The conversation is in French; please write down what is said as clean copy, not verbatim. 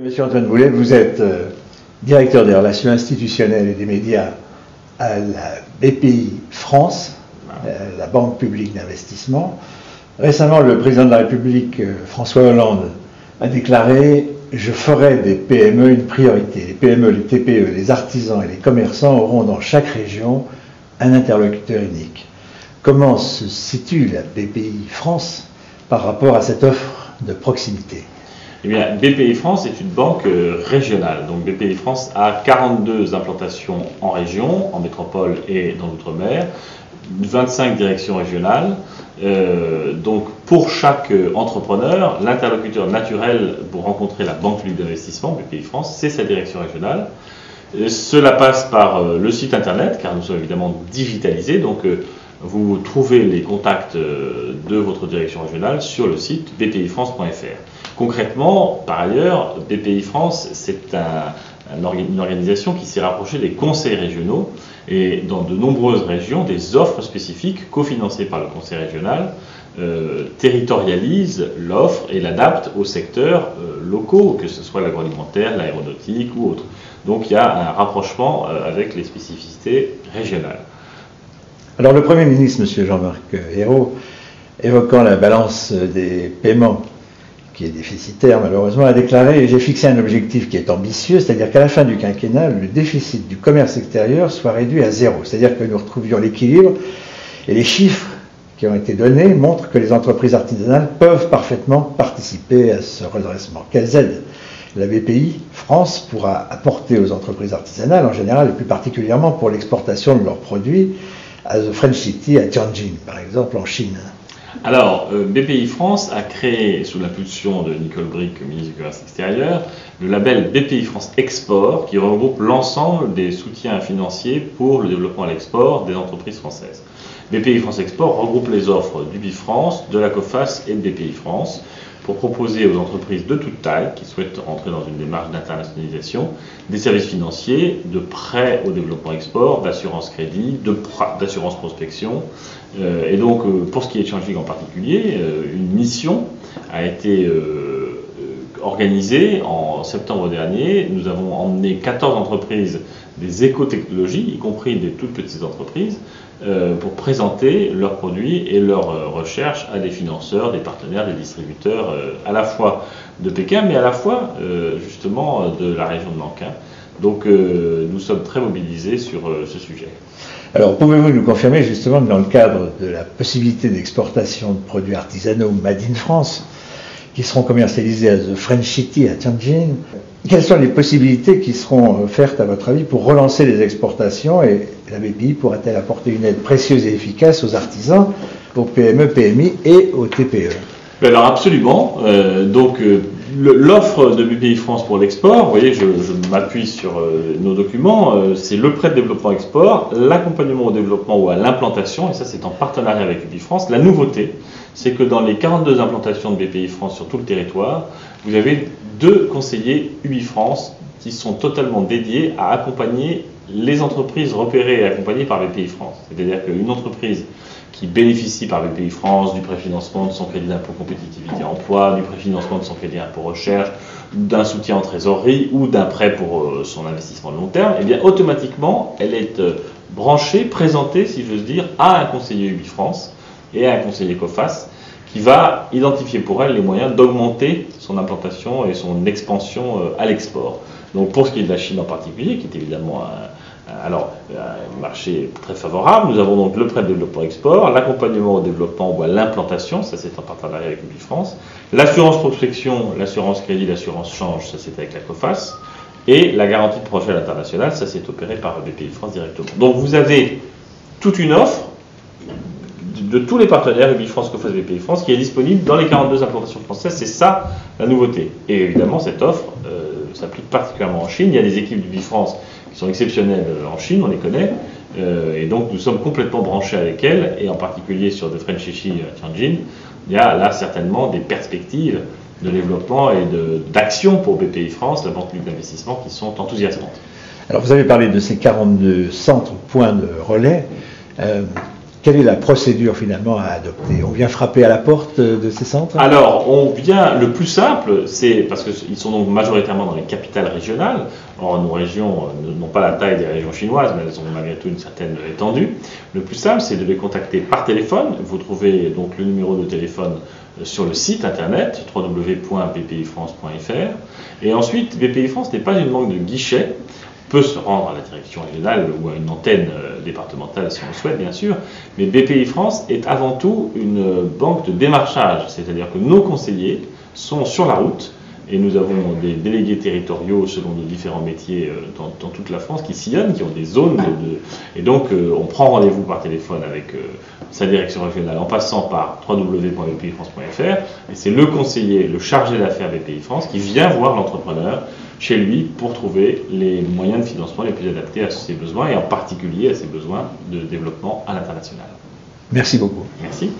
Monsieur Antoine Boulet, vous êtes directeur des relations institutionnelles et des médias à la BPI France, la Banque publique d'investissement. Récemment, le président de la République, François Hollande, a déclaré « Je ferai des PME une priorité. Les PME, les TPE, les artisans et les commerçants auront dans chaque région un interlocuteur unique ». Comment se situe la BPI France par rapport à cette offre de proximité ? Eh bien, BPI France est une banque régionale. Donc BPI France a 42 implantations en région, en métropole et dans l'outre-mer, 25 directions régionales. Donc pour chaque entrepreneur, l'interlocuteur naturel pour rencontrer la banque publique d'investissement, BPI France, c'est sa direction régionale. Cela passe par le site internet, car nous sommes évidemment digitalisés. Donc vous trouvez les contacts de votre direction régionale sur le site bpifrance.fr. Concrètement, par ailleurs, BPI France, c'est une organisation qui s'est rapprochée des conseils régionaux et dans de nombreuses régions, des offres spécifiques cofinancées par le conseil régional territorialisent l'offre et l'adaptent aux secteurs locaux, que ce soit l'agroalimentaire, l'aéronautique ou autre. Donc il y a un rapprochement avec les spécificités régionales. Alors le Premier ministre, M. Jean-Marc Ayrault, évoquant la balance des paiements qui est déficitaire malheureusement, a déclaré « J'ai fixé un objectif qui est ambitieux, c'est-à-dire qu'à la fin du quinquennat, le déficit du commerce extérieur soit réduit à zéro. C'est-à-dire que nous retrouvions l'équilibre et les chiffres qui ont été donnés montrent que les entreprises artisanales peuvent parfaitement participer à ce redressement. Quelles aides la BPI France pourra apporter aux entreprises artisanales en général et plus particulièrement pour l'exportation de leurs produits à The French City, à Tianjin par exemple en Chine ?» Alors, BPI France a créé, sous l'impulsion de Nicole Bricq, ministre du Commerce extérieur, le label BPI France Export, qui regroupe l'ensemble des soutiens financiers pour le développement à l'export des entreprises françaises. BPI France Export regroupe les offres du BIFrance, de la COFAS et de BPI France pour proposer aux entreprises de toute taille qui souhaitent rentrer dans une démarche d'internationalisation des services financiers, de prêts au développement export, d'assurance crédit, d'assurance prospection. Et donc, pour ce qui est de Tianjin en particulier, une mission a été organisée en septembre dernier. Nous avons emmené 14 entreprises des écotechnologies, y compris des toutes petites entreprises, pour présenter leurs produits et leurs recherches à des financeurs, des partenaires, des distributeurs, à la fois de Pékin, mais à la fois justement de la région de Nankin. Donc nous sommes très mobilisés sur ce sujet. Alors pouvez-vous nous confirmer justement que dans le cadre de la possibilité d'exportation de produits artisanaux Made in France, qui seront commercialisés à The French City, à Tianjin, quelles sont les possibilités qui seront offertes à votre avis pour relancer les exportations et la BPI pourra-t-elle apporter une aide précieuse et efficace aux artisans, aux PME, PMI et aux TPE? Alors absolument. L'offre de BPI France pour l'export, vous voyez, je m'appuie sur nos documents, c'est le prêt de développement export, l'accompagnement au développement ou à l'implantation, et ça c'est en partenariat avec BPI France. La nouveauté, c'est que dans les 42 implantations de BPI France sur tout le territoire, vous avez 2 conseillers UBI France qui sont totalement dédiés à accompagner les entreprises repérées et accompagnées par BPI France. C'est-à-dire qu'une entreprise qui bénéficie par BPI France du préfinancement de son crédit d'impôt compétitivité emploi, du préfinancement de son crédit d'impôt recherche, d'un soutien en trésorerie ou d'un prêt pour son investissement de long terme, eh bien automatiquement elle est branchée, présentée, si j'ose dire, à un conseiller UBI France et à un conseiller COFAS qui va identifier pour elle les moyens d'augmenter son implantation et son expansion à l'export. Donc pour ce qui est de la Chine en particulier, qui est évidemment un marché très favorable, nous avons donc le prêt de développement export, l'accompagnement au développement ou à l'implantation, ça c'est en partenariat avec UBI France, l'assurance prospection, l'assurance crédit, l'assurance change, ça c'est avec la COFAS, et la garantie de projet à l'international, ça c'est opéré par BPI France directement. Donc vous avez toute une offre de tous les partenaires UBI France, COFAS, BPI France qui est disponible dans les 42 implantations françaises, c'est ça la nouveauté. Et évidemment cette offre s'applique particulièrement en Chine, il y a des équipes d'UBI France qui sont exceptionnelles en Chine, on les connaît, et donc nous sommes complètement branchés avec elles, et en particulier sur The French City à Tianjin, il y a là certainement des perspectives de développement et d'action pour BPI France, la banque publique d'investissement, qui sont enthousiasmantes. Alors vous avez parlé de ces 42 centres, points de relais. quelle est la procédure finalement à adopter? On vient frapper à la porte de ces centres? Alors, le plus simple, c'est parce qu'ils sont donc majoritairement dans les capitales régionales. Or, nos régions n'ont pas la taille des régions chinoises, mais elles ont malgré tout une certaine étendue. Le plus simple, c'est de les contacter par téléphone. Vous trouvez donc le numéro de téléphone sur le site internet www.bpifrance.fr. Et ensuite, BPI France n'est pas une banque de guichet. Peut se rendre à la direction régionale ou à une antenne départementale si on le souhaite bien sûr, mais BPI France est avant tout une banque de démarchage, c'est-à-dire que nos conseillers sont sur la route et nous avons des délégués territoriaux selon nos différents métiers dans toute la France qui sillonnent, qui ont des zones et donc on prend rendez-vous par téléphone avec sa direction régionale en passant par www.bpifrance.fr et c'est le conseiller, le chargé d'affaires BPI France qui vient voir l'entrepreneur chez lui pour trouver les moyens de financement les plus adaptés à ses besoins et en particulier à ses besoins de développement à l'international. Merci beaucoup. Merci.